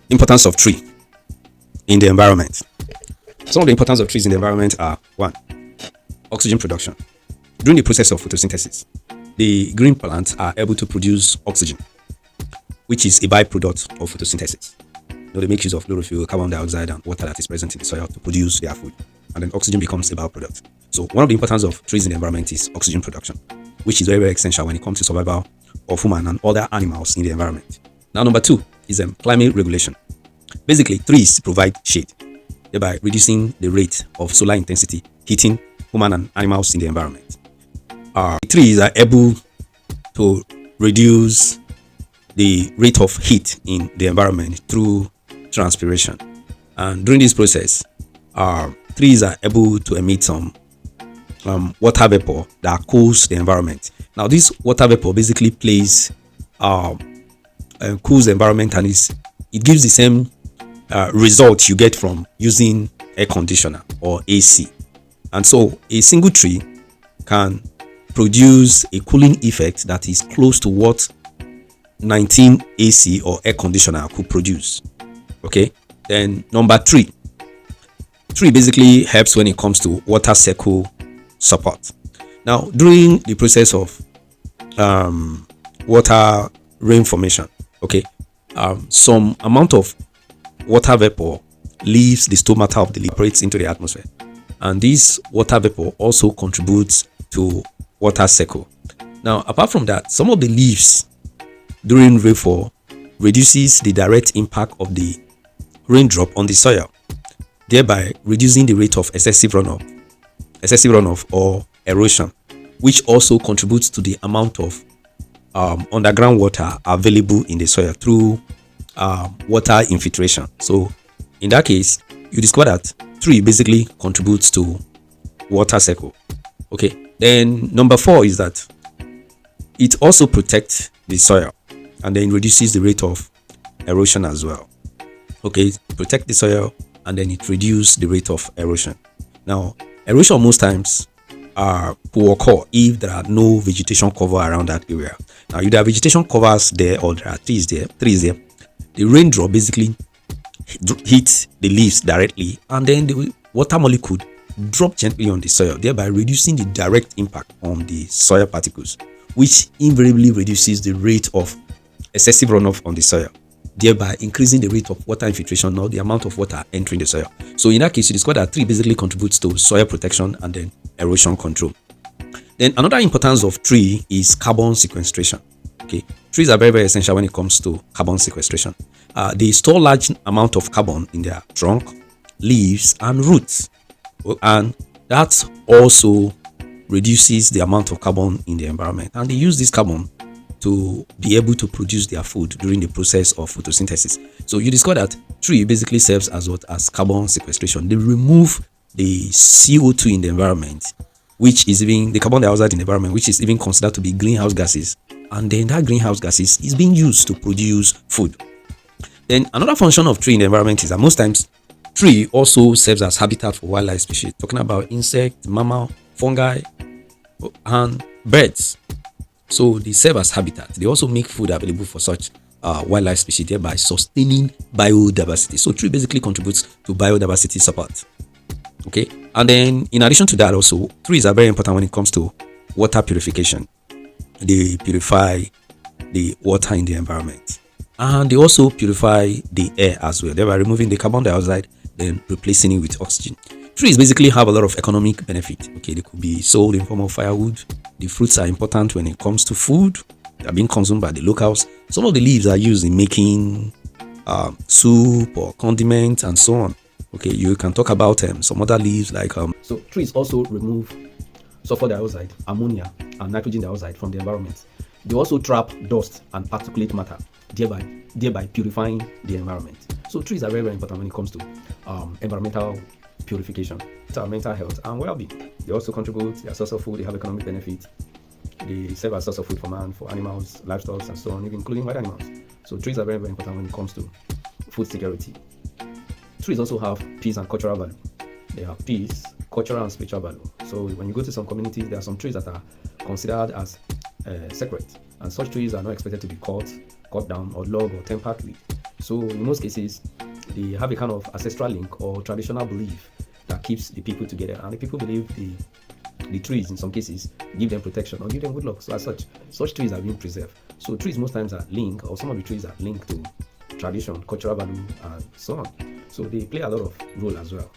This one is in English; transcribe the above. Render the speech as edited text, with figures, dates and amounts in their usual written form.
Importance of tree in the environment. Some of the importance of trees in the environment are: 1. Oxygen production. During the process of photosynthesis, the green plants are able to produce oxygen, which is a byproduct of photosynthesis. They make use of chlorophyll, carbon dioxide, and water that is present in the soil to produce their food, and then oxygen becomes a byproduct. So one of the importance of trees in the environment is oxygen production, which is very, very essential when it comes to survival of human and other animals in the environment. Now, number 2 is climate regulation. Basically, trees provide shade, thereby reducing the rate of solar intensity hitting human and animals in the environment. Trees are able to reduce the rate of heat in the environment through transpiration, and during this process, trees are able to emit some water vapor that cools the environment. Now, this water vapor basically cools the environment, and it gives the same result you get from using air conditioner or AC. And so a single tree can produce a cooling effect that is close to what 19 AC or air conditioner could produce. Okay. Then number 3, tree basically helps when it comes to water cycle support. Now, during the process of water rain formation, okay, some amount of water vapor leaves the stomata of the leaf, operates into the atmosphere, and this water vapor also contributes to water cycle. Now, apart from that, some of the leaves during rainfall reduces the direct impact of the raindrop on the soil, thereby reducing the rate of excessive runoff or erosion, which also contributes to the amount of underground water available in the soil through water infiltration. So in that case, you discover that tree basically contributes to water cycle. Okay. Then number 4 is that it also protects the soil, and then reduces the rate of erosion as well. Okay, protect the soil, and then it reduces the rate of erosion. Now, erosion most times will occur if there are no vegetation cover around that area. Now, if there are vegetation covers there, or there are trees there, the raindrop basically hits the leaves directly, and then the water molecule drop gently on the soil, thereby reducing the direct impact on the soil particles, which invariably reduces the rate of excessive runoff on the soil, thereby increasing the rate of water infiltration or the amount of water entering the soil. So in that case, you discover that tree basically contributes to soil protection and then erosion control. Then another importance of tree is carbon sequestration. Okay, trees are very, very essential when it comes to carbon sequestration. They store large amount of carbon in their trunk, leaves, and roots, and that also reduces the amount of carbon in the environment. And they use this carbon to be able to produce their food during the process of photosynthesis. So you discover that tree basically serves as what? As carbon sequestration. They remove the CO2 in the environment, which is even the carbon dioxide in the environment, which is even considered to be greenhouse gases, and then that greenhouse gases is being used to produce food. Then another function of tree in the environment is that most times tree also serves as habitat for wildlife species, talking about insects, mammal, fungi, and birds. So they serve as habitat. They also make food available for such wildlife species, thereby sustaining biodiversity. So tree basically contributes to biodiversity support. Okay, and then in addition to that, also trees are very important when it comes to water purification. They purify the water in the environment, and they also purify the air as well, thereby removing the carbon dioxide, then replacing it with oxygen. Trees basically have a lot of economic benefit. Okay, they could be sold in form of firewood. The fruits are important when it comes to food. They are being consumed by the locals. Some of the leaves are used in making soup or condiments and so on. Okay, you can talk about some other leaves like So trees also remove sulfur dioxide, ammonia, and nitrogen dioxide from the environment. They also trap dust and particulate matter, thereby purifying the environment. So trees are very, very important when it comes to environmental purification, to our mental health and well-being. They also contribute, they are source of food, they have economic benefit. They serve as source of food for man, for animals, livestock, and so on, even including wild animals. So trees are very, very important when it comes to food security. Trees also have peace and cultural value. They have peace, cultural and spiritual value. So when you go to some communities, there are some trees that are considered as sacred, and such trees are not expected to be cut down or logged or tampered with. So in most cases, they have a kind of ancestral link or traditional belief that keeps the people together. And the people believe the trees, in some cases, give them protection or give them good luck. So as such trees are being preserved. So trees most times are linked, or some of the trees are linked to tradition, cultural value, and so on. So they play a lot of role as well.